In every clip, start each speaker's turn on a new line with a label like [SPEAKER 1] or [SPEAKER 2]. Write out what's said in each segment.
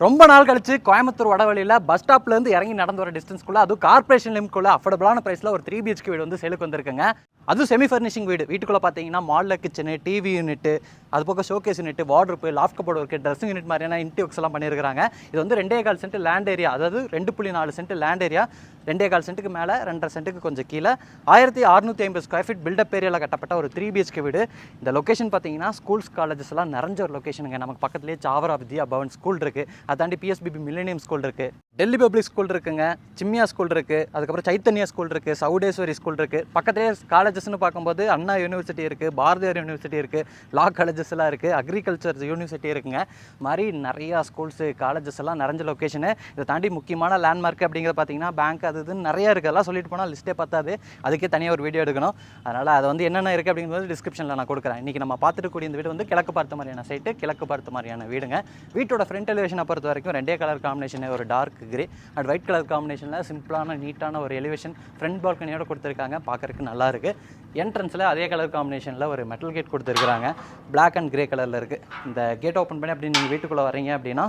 [SPEAKER 1] ரொம்ப நாள் கழிச்சு கோயம்புத்தூர் வடவழியில் பஸ் ஸ்டாப்லேருந்து இறங்கி நடந்து வர டிஸ்டன்ஸ்க்குள்ளே அதுவும் கார்பரேஷன் லிமிட்குள்ளே அஃபோர்டபுளான ப்ரைஸில் ஒரு 3 BHK வீடு வந்து சேலுக்கு வந்திருக்குங்க. அதுவும் செமி ஃபர்னிஷிங் வீடு. வீட்டுக்குள்ளே பார்த்தீங்கன்னா மாடலர் கிச்சனு, டிவி யூனிட்டு, அது போக showcase unit, wardrobe, loft cupboard work, dressing unit மாதிரியான இன்டியூக்ஸ் எல்லாம் பண்ணியிருக்காங்க. இது வந்து 2.25 சென்ட் லேண்ட் ஏரியா, அதாவது 2.4 சென்ட் லேண்ட் ஏரியா, 2.25 சென்ட்டுக்கு மேலே 2.5 சென்ட்டுக்கு கொஞ்சம் கீழே 1650 ஸ்கொயர் ஃபீட் பில்டப் ஏரியாவில் கட்டப்பட்ட ஒரு 3 BHK வீடு. இந்த லொக்கேஷன் பார்த்தீங்கன்னா ஸ்கூல்ஸ் காலேஜஸ் எல்லாம் நிறைஞ்ச ஒரு லொக்கேஷனுங்க. நமக்கு பக்கத்துலேயே சாவரா வித்யா பவன் ஸ்கூல் இருக்குது, அதை தாண்டி PSBB மில்லேனியம் ஸ்கூல் இருக்குது, டெல்லி பப்ளிக் ஸ்கூல் இருக்குங்க, சிம்மியா ஸ்கூல் இருக்குது, அதுக்கப்புறம் சைத்தன்யா ஸ்கூல் இருக்குது, சவுடேஸ்வரி ஸ்கூல் இருக்குது. பக்கத்துலேயே காலேஜஸ்னு பார்க்கும்போது அண்ணா யூனிவர்சிட்டி இருக்குது, பாரதியார் யூனிவர்சிட்டி இருக்குது, லா காலேஜஸ் எல்லாம் இருக்குது, அக்ரிகல்ச்சர் யூனிவர்சிட்டி இருக்குங்க. மாதிரி நிறையா ஸ்கூல்ஸு காலேஜஸ் எல்லாம் நிறைஞ்ச லொக்கேஷனு. இதை தாண்டி முக்கியமான லேண்ட்மார்க் அப்படிங்கிறது பார்த்தீங்கன்னா பேங்க் அது இதுன்னு நிறையா இருக்குது. எல்லாம் சொல்லிட்டு போனால் லிஸ்ட்டே பத்தாது, அதுக்கே தனியாக ஒரு வீடியோ எடுக்கணும். அதனால் அது வந்து என்னென்ன இருக்குது அப்படிங்கிறது டிஸ்கிரிப்ஷனில் நான் கொடுக்குறேன். இன்றைக்கி நம்ம பார்த்துட்டு கூடிய இந்த வீடு வந்து கிழக்கு பார்த்த மாதிரியான சைட்டு, கிழக்கு பார்த்த மாதிரியான வீடுங்க. வீட்டோட ஃப்ரண்ட் எலிவேஷனை பொறுத்த வரைக்கும் 2 கலர் காம்பினேஷன், ஒரு dark grey and white colour காம்பினேஷனில் சிம்பிளான நீட்டான ஒரு எலிவேஷன் ஃப்ரண்ட் பால்கனியோட கொடுத்துருக்காங்க. பார்க்குறதுக்கு நல்லா இருக்குது. என்ட்ரன்ஸில் அதே கலர் காம்பினேஷனில் ஒரு மெட்டல் கேட் கொடுத்துருக்குறாங்க. பிளாக் அண்ட் கிரே கலரில் இருக்குது. இந்த கேட் ஓப்பன் பண்ணி அப்படி நீங்கள் வீட்டுக்குள்ளே வரீங்க அப்படின்னா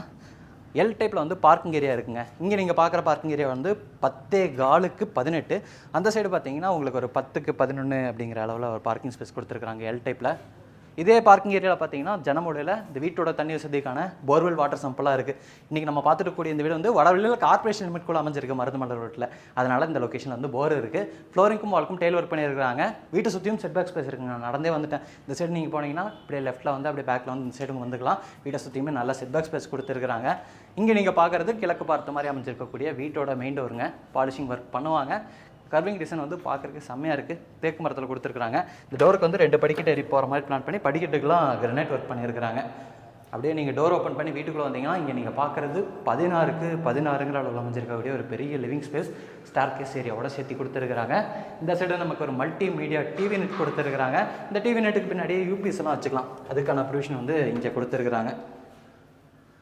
[SPEAKER 1] எல் டைப்பில் வந்து பார்க்கிங் ஏரியா இருக்குங்க. இங்கே நீங்கள் பார்க்குற பார்க்கிங் ஏரியா வந்து 10.4க்கு 18. அந்த சைடு பார்த்தீங்கன்னா உங்களுக்கு ஒரு 10க்கு 11 அப்படிங்கிற அளவில் ஒரு பார்க்கிங் ஸ்பேஸ் கொடுத்துருக்குறாங்க எல் டைப்பில். இதே பார்க்கிங் ஏரியாவில் பார்த்தீங்கன்னா ஜனமுடையில் இந்த வீட்டோட தண்ணி வசதிக்கான போர்வெல் வாட்டர் சம்பெல்லாம் இருக்குது. இன்றைக்கி நம்ம பார்த்துட்டு கூடிய இந்த வீடு வந்து வடவழியில் கார்பரேஷன் லிமிட்குள்ளே அமைஞ்சிருக்கு, மருதுமலர் ரோட்டில். அதனால் இந்த லொக்கேஷனில் வந்து போர் இருக்குது. ஃப்ளோரிங்க்கும் வால்க்கும் டெய்ல் ஒர்க் பண்ணியிருக்காங்க. வீட்டை சுற்றியும் செட் பேக் ஸ்பேஸ் இருக்குங்க. நான் நடந்தே வந்துட்டேன். இந்த சைடு நீங்கள் போனீங்கன்னா அப்படியே லெஃப்ட்டில் வந்து அப்படியே பேக்கில் வந்து இந்த சைடு வந்துக்கலாம். வீட்டை சுற்றியுமே நல்ல செட் பேக் ஸ்பேஸ் கொடுத்துருக்காங்க. இங்கே நீங்கள் பார்க்குறது கிழக்கு பார்த்த மாதிரி அமைஞ்சிருக்கக்கூடிய வீட்டோட மெயின் டோருங்க. பாலிஷிங் ஒர்க் பண்ணுவாங்க. கர்விங் டிசைன் வந்து பார்க்குறதுக்கு செம்மையாக இருக்குது. தேக்கு மரத்தில் கொடுத்துருக்குறாங்க. இந்த டோருக்கு வந்து 2 படிக்கட்டு ஏறி போகிற மாதிரி பிளான் பண்ணி படிக்கட்டுக்கெலாம் கிரனைட் ஒர்க் பண்ணியிருக்கிறாங்க. அப்படியே நீங்கள் டோர் ஓப்பன் பண்ணி வீட்டுக்குள்ளே வந்தீங்கன்னா இங்கே நீங்கள் பார்க்குறது 16க்கு 16ங்கிற அளவில் அமைஞ்சிருக்கக்கூடிய ஒரு பெரிய லிவிங் ஸ்பேஸ், ஸ்டார் கேஸ் ஏரியாவோட சேர்த்து கொடுத்துருக்குறாங்க. இந்த சைடு நமக்கு ஒரு மல்டி மீடியா டிவி நெட் கொடுத்துருக்குறாங்க. இந்த டிவி நெட்டுக்கு பின்னாடியே யூபிஎஸ் எல்லாம் வச்சுக்கலாம். அதுக்கான ப்ரொவிஷன் வந்து இங்கே கொடுத்துருக்குறாங்க.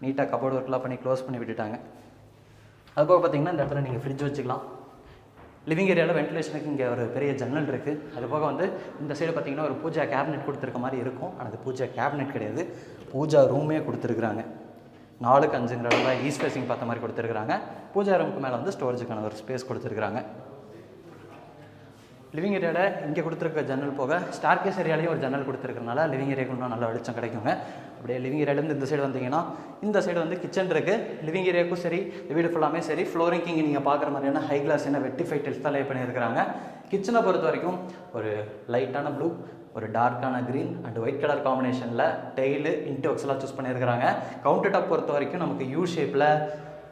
[SPEAKER 1] நீட்டாக கபோர்டு ஒர்க்லாம் பண்ணி க்ளோஸ் பண்ணி விட்டுட்டாங்க. அதுபோக பார்த்தீங்கன்னா இந்த இடத்துல நீங்கள் ஃப்ரிட்ஜ் வச்சுக்கலாம். லிவிங் ஏரியாவில் வென்டிலேஷனுக்கு இங்கே ஒரு பெரிய ஜன்னல் இருக்குது. அது போக வந்து இந்த சைடு பார்த்திங்கன்னா ஒரு பூஜா கேபினெட் கொடுத்துருக்க மாதிரி இருக்கும். ஆனால் அது பூஜா கேபினெட் கிடையாது, பூஜா ரூமே கொடுத்துருக்குறாங்க. 4க்கு 5ங்கிற அளவில் ஈஸ்ட் ஃபேஸிங் பார்த்த மாதிரி கொடுத்துருக்குறாங்க. பூஜா ரூமுக்கு மேலே வந்து ஸ்டோரேஜுக்கான ஒரு ஸ்பேஸ் கொடுத்துருக்குறாங்க. லிவிங் ஏரியாவில் இங்கே கொடுத்துருக்க ஜன்னல் போக ஸ்டார் கேஸ் ஏரியாலையும் ஒரு ஜன்னல் கொடுத்துருக்கனால லிவிங் ஏரியாவுக்கு இன்னும் நல்ல வெளிச்சம் கிடைக்குங்க. அப்படியே லிவிங் ஏரியாவிலேருந்து இந்த சைடு வந்தீங்கன்னா இந்த சைடு வந்து கிச்சன் இருக்குது. லிவிங் ஏரியாவுக்கும் சரி, வீடு ஃபுல்லாமே சரி, ஃப்ளோரிங் இங்கே நீங்கள் பார்க்குற மாதிரியான ஹை கிளாஸ் என்ன வெட்டிஃபை டெல்ஸ் தான் லே பண்ணியிருக்கிறாங்க. கிச்சனை பொறுத்த வரைக்கும் ஒரு லைட்டான ப்ளூ, ஒரு டார்க்கான க்ரீன் அண்ட் ஒயிட் கலர் காம்பினேஷனில் டெய்லு இன்டோக்ஸ் எல்லாம் சூஸ் பண்ணியிருக்கிறாங்க. கவுண்டர் டாப் பொறுத்த வரைக்கும் நமக்கு யூ ஷேப்பில்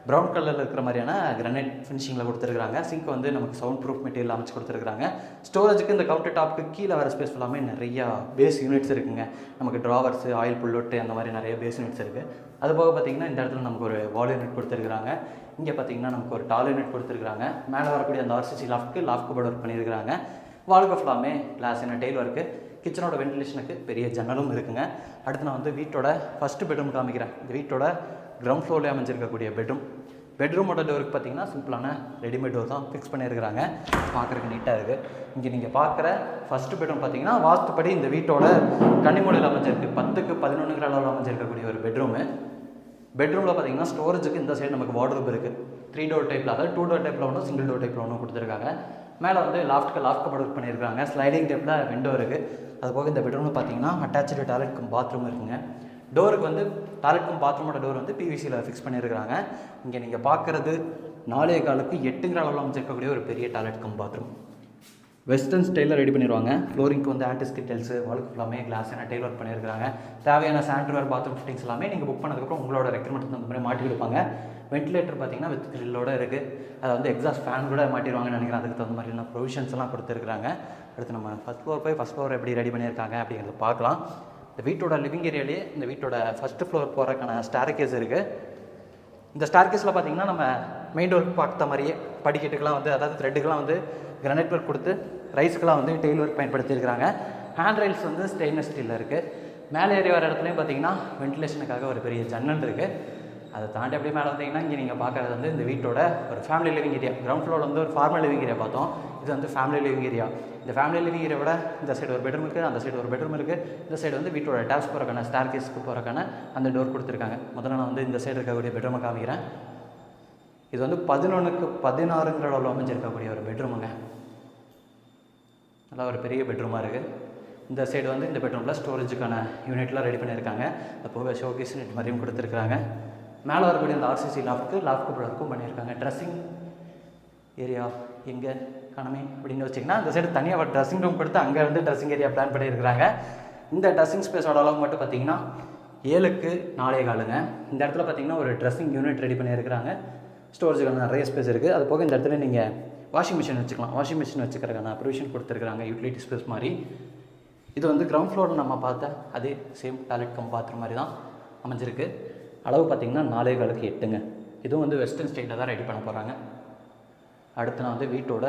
[SPEAKER 1] ப்ரௌன் கலரில் இருக்கிற மாதிரியான கிரானைட் ஃபினிஷிங்கில் கொடுத்துருக்காங்க. சிங்க் வந்து நமக்கு சவுண்ட் ப்ரூஃப் மெட்டீரியல் அமைச்சு கொடுத்துருக்காங்க. ஸ்டோரேஜுக்கு இந்த கவுண்டர் டாப்புக்கு கீழே வர ஸ்பேஸ் ஃபுல்லாமே நிறையா பேஸ் யூனிட்ஸ் இருக்குங்க. நமக்கு ட்ராவர்ஸு, ஆயில் புல்லோட்டு அந்த மாதிரி நிறைய பேஸ் யூனிட்ஸ் இருக்குது. அது போக பார்த்திங்கன்னா இந்த இடத்துல நமக்கு ஒரு வால் யூனிட் கொடுத்துருக்காங்க. இங்கே பார்த்திங்கன்னா நமக்கு ஒரு டால் யூனிட் கொடுத்துருக்காங்க. மேலே வரக்கூடிய அந்த RCC லாஃப்ட்க்கு லாஃப்ட் கபோர்டு ஒர்க் பண்ணியிருக்காங்க. வால்க்கு ஃபுல்லாமே கிளாஸ் என்ன டெய்ல் ஒர்க்கு. கிச்சனோட வென்டிலேஷனுக்கு பெரிய ஜன்னலும் இருக்குங்க. அடுத்து நான் வந்து வீட்டோட ஃபஸ்ட்டு பெட்ரூம் காமிக்கிறேன். இந்த வீட்டோட கிரவுண்ட் ஃப்ளோரில் அமைஞ்சிருக்கக்கூடிய பெட்ரூமோட டோருக்கு பார்த்தீங்கன்னா சிம்பிளான ரெடிமேட் டோர் தான் ஃபிக்ஸ் பண்ணியிருக்கிறாங்க. பார்க்குறதுக்கு நீட்டாக இருக்குது. இங்கே நீங்கள் பார்க்குற ஃபஸ்ட்டு பெட்ரூம் பார்த்தீங்கன்னா வாஸ்துப்படி இந்த வீட்டோட கன்னிமூலையில் அமைஞ்சிருக்கு. 10க்கு 11ங்கிற அளவில் அமைஞ்சிருக்கக்கூடிய ஒரு பெட்ரூமு. பெட்ரூமில் பார்த்தீங்கன்னா ஸ்டோரேஜுக்கு இந்த சைடு நமக்கு வார்ட்ரோப் இருக்குது. 3 டோர் டைப்பில், அதாவது 2 டோர் டைப்பில் ஒன்றும், சிங்கிள் டோர் டைப்பில் ஒன்றும் கொடுத்துருக்காங்க. மேலே வந்து லாஃப்ட் கபோர்டு ஒர்க் பண்ணியிருக்காங்க. ஸ்லைடிங் டைப்பில் விண்டோ இருக்குது. அதுபோக இந்த பெட்ரூமில் பார்த்தீங்கன்னா அட்டாச்சு டாய்லெட் கம் பாத்ரூம் இருக்குங்க. டோருக்கு வந்து டாய்லெட் கம் பாத்ரூமோட டோர் வந்து PVCயில் ஃபிக்ஸ் பண்ணியிருக்கிறாங்க. இங்கே நீங்கள் பார்க்குறது 4.4க்கு 8ங்கிற அளவில் அமைச்சிருக்கக்கூடிய ஒரு பெரிய டாய்லெட் கம் பாத்ரூம். வெஸ்டர்ன் ஸ்டைலில் ரெடி பண்ணிடுவாங்க. ஃப்ளோரிங்க்கு வந்து ஆன்டிஸ்கிட் டைல்ஸு, வாலுக்கு ஃபுல்லாமே கிளாஸ் என்ன டெய்ல் ஒர்க் பண்ணியிருக்காங்க. தேவையான சானிட்டரி பாத்ரூம் ஃபிட்டிங்ஸ் எல்லாமே நீங்கள் புக் பண்ணதுக்கப்புறம் உங்களோட ரெக்யர்மெண்ட் அந்த மாதிரி மாட்டி கொடுப்பாங்க. வென்டிலேட்டர் பார்த்தீங்கன்னா வித் கிரில்லோடு இருக்குது. அதை வந்து எக்ஸாஸ்ட் ஃபேன் கூட மாட்டிடுவாங்கன்னு நினைக்கிறேன். அதுக்கு தகுந்த மாதிரியான ப்ரொவிஷன்ஸ் எல்லாம் கொடுத்துருக்குறாங்க. அடுத்து நம்ம ஃபஸ்ட் ஃப்ளோர் எப்படி ரெடி பண்ணியிருக்காங்க அப்படிங்கிறத பார்க்கலாம். இந்த வீட்டோட லிவிங் ஏரியாலேயே இந்த வீட்டோட ஃபஸ்ட்டு ஃப்ளோர் போகிறதுக்கான ஸ்டார் கேஸ் இருக்குது. இந்த ஸ்டார் கேஸில் பார்த்தீங்கன்னா நம்ம மெயின் டோருக்கு பார்த்த மாதிரியே படிக்கட்டுக்கெலாம் வந்து, அதாவது த்ரெட்டுக்கெலாம் வந்து கிரானைட் ஒர்க் கொடுத்து, ரைஸுக்கெலாம் வந்து டெய்ல் ஒர்க் பயன்படுத்தியிருக்கிறாங்க. ஹேண்ட் ரைல்ஸ் வந்து ஸ்டெயின்லெஸ் ஸ்டீலில் இருக்குது. மேலே ஏறி வர இடத்துலையும் பார்த்தீங்கன்னா வென்டிலேஷனுக்காக ஒரு பெரிய ஜன்னல் இருக்குது. அதை தாண்டி அப்படியே மேலே வந்தீங்கன்னா இங்கே நீங்கள் பார்க்குறது வந்து இந்த வீட்டோட ஒரு ஃபேமிலி லிவிங் ஏரியா. கிரவுண்ட் ஃப்ளோரில் வந்து ஒரு ஃபார்மல் லிவிங் ஏரியா பார்த்தோம். இது வந்து ஃபேமிலி லிவிங் ஏரியா. இந்த ஃபேமிலி லிவிங் ஏரியா விட இந்த சைடு ஒரு பெட்ரூம் இருக்குது, அந்த சைடு ஒரு பெட்ரூம் இருக்குது. இந்த சைடு வந்து வீட்டோட டேப்ஸ் போகிறக்கான ஸ்டார் கேஸ்க்கு போகிறக்கான அந்த டோர் கொடுத்துருக்காங்க. முதல்ல நான் வந்து இந்த சைடு இருக்கக்கூடிய பெட்ரூமை காமிக்கிறேன். இது வந்து 11க்கு 16ங்கிற அளவில் அமைஞ்சிருக்கக்கூடிய ஒரு பெட்ரூமுங்க. நல்லா ஒரு பெரிய பெட்ரூமாக இருக்குது. இந்த சைடு வந்து இந்த பெட்ரூமில் ஸ்டோரேஜுக்கான யூனிட்லாம் ரெடி பண்ணியிருக்காங்க. அது போக ஷோகேஸ் யூனிட் மாதிரியும் கொடுத்துருக்குறாங்க. மேலே வரக்கூடிய அந்த ஆர்சிசி லாஃப்க்கு ப்ளர்க்கும் பண்ணியிருக்காங்க. ட்ரெஸ்ஸிங் ஏரியா எங்கே காணமே அப்படின்னு வச்சிங்கன்னா இந்த சைடு தனியாக ஒரு ட்ரெஸ்ஸிங் ரூம் கொடுத்து அங்கே வந்து ட்ரெஸ்ஸிங் ஏரியா பிளான் பண்ணியிருக்கிறாங்க. இந்த ட்ரெஸ்ஸிங் ஸ்பேஸோட அளவு மட்டும் பார்த்தீங்கன்னா 7க்கு 4.25ங்க. இந்த இடத்துல பார்த்தீங்கன்னா ஒரு ட்ரெஸ்ஸிங் யூனிட் ரெடி பண்ணியிருக்கிறாங்க. ஸ்டோரேஜுக்கான நிறைய ஸ்பேஸ் இருக்குது. அது போக இந்த இடத்துல நீங்கள் வாஷிங் மிஷின் வச்சுக்கலாம். வாஷிங் மிஷின் வச்சுக்கிறதுக்கான ப்ரொவிஷன் கொடுத்துருக்குறாங்க, யூட்டிலிட்டி ஸ்பேஸ் மாதிரி. இது வந்து கிரவுண்ட் ஃப்ளோரில் நம்ம பார்த்த அதே சேம் டாய்லெட் கம் பாத்ரூம் மாதிரி தான் அமைஞ்சிருக்கு. அளவு பார்த்திங்கன்னா 4.25க்கு 8ங்க. இதுவும் வந்து வெஸ்டர்ன் ஸ்டைலில் தான் ரெடி பண்ண போகிறாங்க. அடுத்து நான் வந்து வீட்டோட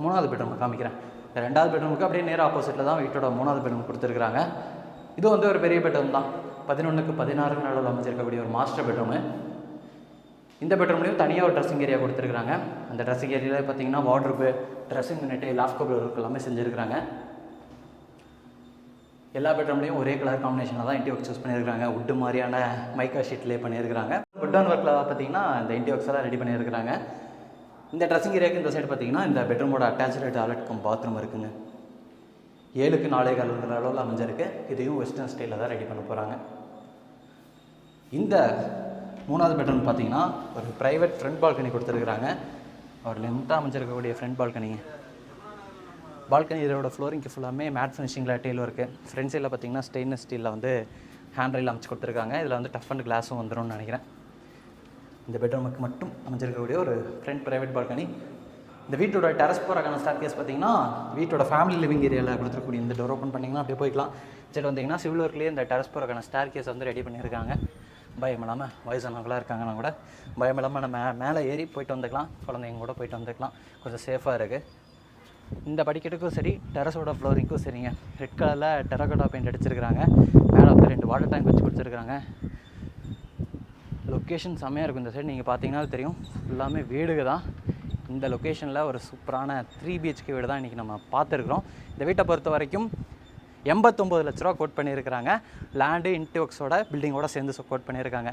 [SPEAKER 1] 3வது பெட்ரூம் காமிக்கிறேன். இந்த 2வது பெட்ரூமுக்கு அப்படியே நேராக ஆப்போசிட்டில் தான் வீட்டோட 3வது பெட்ரூம் கொடுத்துருக்குறாங்க. இது வந்து ஒரு பெரிய பெட்ரூம் தான். 11க்கு 16 அளவில் அமைஞ்சிருக்கக்கூடிய ஒரு மாஸ்டர் பெட்ரூமு. இந்த பெட்ரூம்லேயும் தனியாக ஒரு ட்ரெஸ்ஸிங் ஏரியா கொடுத்துருக்குறாங்க. அந்த ட்ரெஸ்ஸிங் ஏரியாவில் பார்த்தீங்கன்னா wardrobe, dressing unit, loft cupboard எல்லாமே செஞ்சுருக்கிறாங்க. எல்லா பெட்ரூம்லேயும் ஒரே கலர் காம்பினேஷனில் தான் இன்டி ஒர்க் சூஸ் பண்ணியிருக்காங்க. உட்டு மாதிரியான மைக்கா ஷீட்லேயே பண்ணியிருக்கிறாங்க. வுட் அண்ட் ஒர்க்கில் பார்த்தீங்கன்னா இந்த இன்டி ஒர்க்ஸ் எல்லாம் ரெடி பண்ணியிருக்கிறாங்க. இந்த ட்ரெஸ்ஸிங் ஏரியாவுக்கு இந்த சைடு பார்த்தீங்கன்னா இந்த பெட்ரூமோட அட்டாச்சு டாய்லெட் கம் பாத்ரூம் இருக்குங்க. 7க்கு 4.25 அளவில் அமைஞ்சிருக்கு. இதையும் வெஸ்டர்ன் ஸ்டைலில் தான் ரெடி பண்ண போகிறாங்க. இந்த 3வது பெட்ரூம் பார்த்தீங்கன்னா ஒரு ப்ரைவேட் ஃப்ரண்ட் பால்கனி கொடுத்துருக்குறாங்க. ஒரு லென்த்தாக அமைஞ்சிருக்கக்கூடிய ஃப்ரண்ட் பால்கனிங்க. பால்கனி இதோட ஃப்ளோரிங்க்கு ஃபுல்லாமே மேட் ஃபினிஷிங்கில் டெயில் இருக்குது. ஃப்ரண்ட் சைடில் பார்த்தீங்கன்னா ஸ்டெயின்லெஸ் ஸ்டீலில் வந்து ஹேண்ட் ரெயில் அமைச்சு கொடுத்துருக்காங்க. இதில் வந்து டஃப் அண்ட் கிளாஸும் வந்துடும்னு நினைக்கிறேன். இந்த பெட்ரூமுக்கு மட்டும் அமைஞ்சிருக்கக்கூடிய ஒரு ஃப்ரண்ட் ப்ரைவேட் பால்கனி. இந்த வீட்டோட டெரஸ் போகிறக்கான ஸ்டார் கேஸ் பார்த்தீங்கன்னா வீட்டோட ஃபேமிலி லிவிங் ஏரியாவில் கொடுத்துருக்கூடிய இந்த டோர் ஓப்பன் பண்ணிங்கன்னா அப்படியே போய்க்கலாம். சரி வந்தீங்கன்னா சிவில் ஒர்க்லேயே இந்த டெரஸ் போகிறக்கான ஸ்டார் கேஸ் வந்து ரெடி பண்ணியிருக்காங்க. பயம் இல்லாமல் வயசானவங்களாக இருக்காங்கன்னா கூட பயம் இல்லாமல் நம்ம மேலே ஏறி போயிட்டு வந்துக்கலாம். குழந்தைங்க கூட போயிட்டு வந்துக்கலாம். கொஞ்சம் சேஃபாக இருக்குது. இந்த படிக்கட்டுக்கும் சரி, டெரஸோட ஃப்ளோரிங்க்கும் சரிங்க. ரெட் கலரில் டெரகோட்டா பெயிண்ட் அடிச்சிருக்கிறாங்க. மேலே வந்து 2 வாட்டர் டேங்க் வச்சு கொடுத்துருக்குறாங்க. லொக்கேஷன் செம்மையாக இருக்கும். இந்த சைடு நீங்கள் பார்த்தீங்கன்னா தெரியும், எல்லாமே வீடுக தான். இந்த லொக்கேஷனில் ஒரு சூப்பரான 3 BHK வீடு தான் இன்றைக்கி நம்ம பார்த்துருக்குறோம். இந்த வீட்டை பொறுத்த வரைக்கும் 89 லட்ச ரூபா கோட் பண்ணியிருக்கிறாங்க. லேண்டு இன்டி ஒர்க்ஸோட பில்டிங்கோட சேர்ந்து கோட் பண்ணியிருக்காங்க.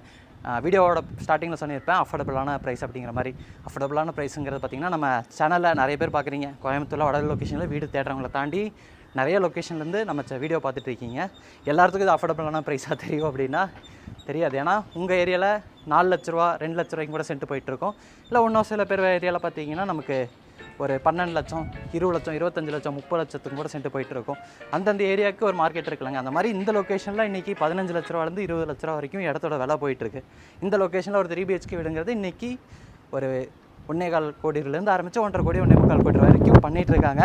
[SPEAKER 1] வீடியோவோட ஸ்டார்டிங்கில் சொல்லியிருப்பேன் அஃபோர்டபுளான ப்ரைஸ் அப்படிங்கிற மாதிரி. அஃபோர்டபுளான ப்ரைஸுங்கிறது பார்த்திங்கன்னா நம்ம சேனலில் நிறைய பேர் பார்க்குறீங்க. கோயம்புத்தூரில் வட லொக்கேஷனில் வீடு தேடுறவங்கள தாண்டி நிறைய லொக்கேஷன்லேருந்து நம்ம வீடியோ பார்த்துட்டு இருக்கீங்க. எல்லாத்துக்கும் இது அஃபோர்டபுளான ப்ரைஸாக தெரியும் அப்படின்னா தெரியாது. ஏன்னா உங்கள் ஏரியாவில் 4 லட்ச ரூபா 2 லட்ச ரூபாய்க்கு கூட சென்ட் போயிட்டுருக்கோம். இல்லை இன்னும் சில பேர் ஏரியாவில் பார்த்தீங்கன்னா நமக்கு ஒரு 12 லட்சம் 20 லட்சம் 25 லட்சம் 30 லட்சத்துக்கு கூட சென்ட் போயிட்டு இருக்கும். அந்தந்த ஏரியாவுக்கு ஒரு மார்க்கெட் இருக்குல்லங்க. அந்த மாதிரி இந்த லொக்கேஷனில் இன்றைக்கி 15 லட்ச ரூபாலேருந்து 20 லட்ச ரூபா வரைக்கும் இடத்தோட விலை போயிட்டுருக்கு. இந்த லொக்கேஷனில் ஒரு 3 BHK வீடுங்கிறது இன்றைக்கி ஒரு 1.25 கோடியிலேருந்து ஆரம்பித்து 1.5 கோடி 1.25 கோடி வரைக்கும் பண்ணிகிட்டு இருக்காங்க.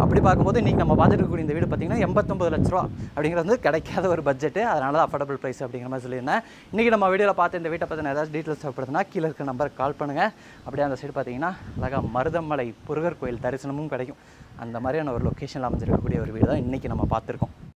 [SPEAKER 1] அப்படி பார்க்கும்போது இன்றைக்கி நம்ம பார்த்துட்டு இருக்கக்கூடிய இந்த வீடு பார்த்திங்கன்னா 89 லட்ச ரூபா அப்படிங்கிறது வந்து கிடைக்காத ஒரு பட்ஜெட்டு. அதனால தான் அஃபோர்டபுள் ப்ரைஸ் அப்படிங்கிற மாதிரி சொல்லியிருந்தேன். இன்றைக்கி நம்ம வீடியோவில் பார்த்து இந்த வீட்டை பற்றின ஏதாவது டீட்டெயில்ஸ் தேவைப்படுதுன்னா கீழே இருக்க நம்பருக்கு கால் பண்ணுங்கள். அப்படியே அந்த சைடு பார்த்திங்கன்னா அழகாக மருதமலை முருகர் கோயில் தரிசனமும் கிடைக்கும். அந்த மாதிரியான ஒரு லொக்கேஷனில் அமைஞ்சிருக்கக்கூடிய ஒரு வீடு தான் இன்றைக்கி நம்ம பார்த்துருக்கோம்.